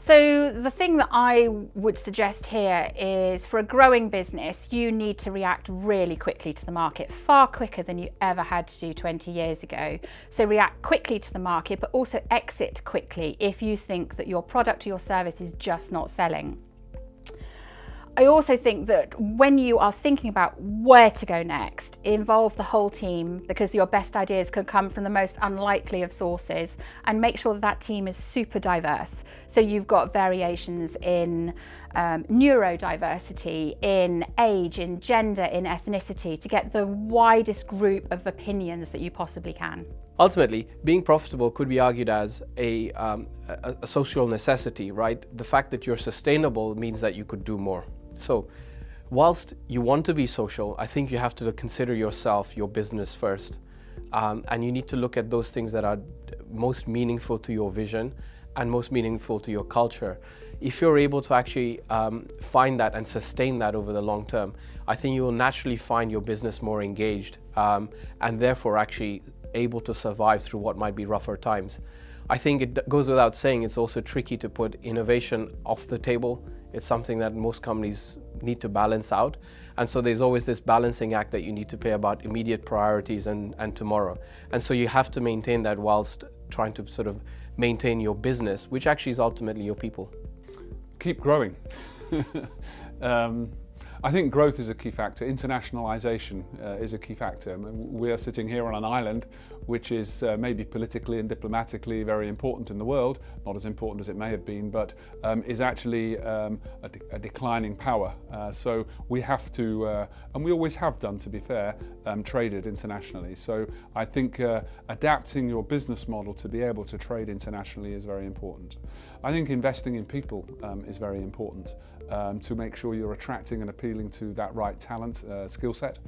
So the thing that I would suggest here is, for a growing business, you need to react really quickly to the market, far quicker than you ever had to do 20 years ago. So react quickly to the market, but also exit quickly if you think that your product or your service is just not selling. I also think that when you are thinking about where to go next, involve the whole team, because your best ideas can come from the most unlikely of sources, and make sure that that team is super diverse. So you've got variations in neurodiversity, in age, in gender, in ethnicity, to get the widest group of opinions that you possibly can. Ultimately, being profitable could be argued as a social necessity, right? The fact that you're sustainable means that you could do more. So, whilst you want to be social, I think you have to consider yourself, your business first. And you need to look at those things that are most meaningful to your vision and most meaningful to your culture. If you're able to actually find that and sustain that over the long term, I think you will naturally find your business more engaged and therefore actually able to survive through what might be rougher times. I think it goes without saying, it's also tricky to put innovation off the table. It's something that most companies need to balance out. And so there's always this balancing act that you need to pay about immediate priorities and tomorrow. And so you have to maintain that whilst trying to sort of maintain your business, which actually is ultimately your people. Keep growing. I think growth is a key factor. Internationalization is a key factor. I mean, we are sitting here on an island which is maybe politically and diplomatically very important in the world, not as important as it may have been, but is actually a declining power. So we have to, and we always have done, to be fair, traded internationally. So I think adapting your business model to be able to trade internationally is very important. I think investing in people is very important. To make sure you're attracting and appealing to that right talent, skill set,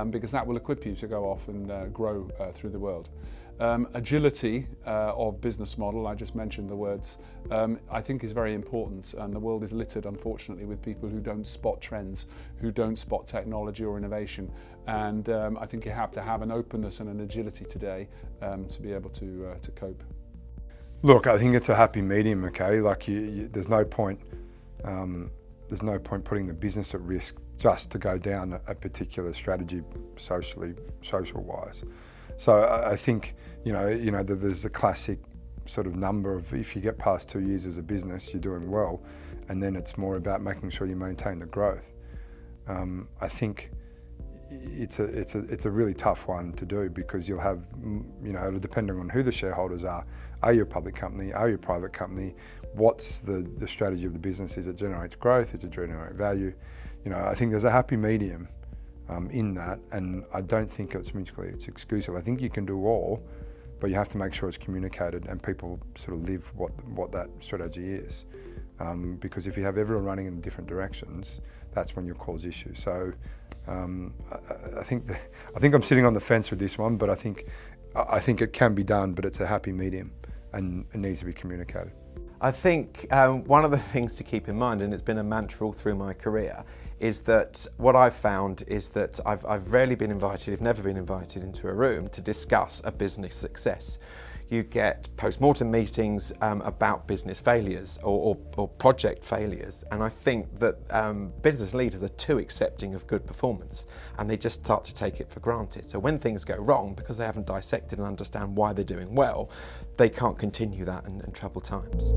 because that will equip you to go off and grow through the world. Agility of business model, I just mentioned the words, I think is very important, and the world is littered, unfortunately, with people who don't spot trends, who don't spot technology or innovation, and I think you have to have an openness and an agility today to be able to cope. Look, I think it's a happy medium, okay? Like, there's no point putting the business at risk just to go down a particular strategy social-wise. So I think, you know, there's a classic sort of number of, if you get past 2 years as a business, you're doing well, and then it's more about making sure you maintain the growth. I think it's a really tough one to do, because you'll have, you know, depending on who the shareholders are you a public company, are you a private company, what's the strategy of the business? Is it generates growth, is it generate value? You know, I think there's a happy medium in that, and I don't think it's mutually exclusive. I think you can do all, but you have to make sure it's communicated and people sort of live what that strategy is. Because if you have everyone running in different directions, that's when you'll cause issues. So I think I'm sitting on the fence with this one, but I think it can be done, but it's a happy medium and it needs to be communicated. I think one of the things to keep in mind, and it's been a mantra all through my career, is that what I've found is that I've rarely been invited, I've never been invited into a room to discuss a business success. You get post-mortem meetings about business failures or project failures, and I think that business leaders are too accepting of good performance, and they just start to take it for granted. So when things go wrong, because they haven't dissected and understand why they're doing well, they can't continue that in troubled times.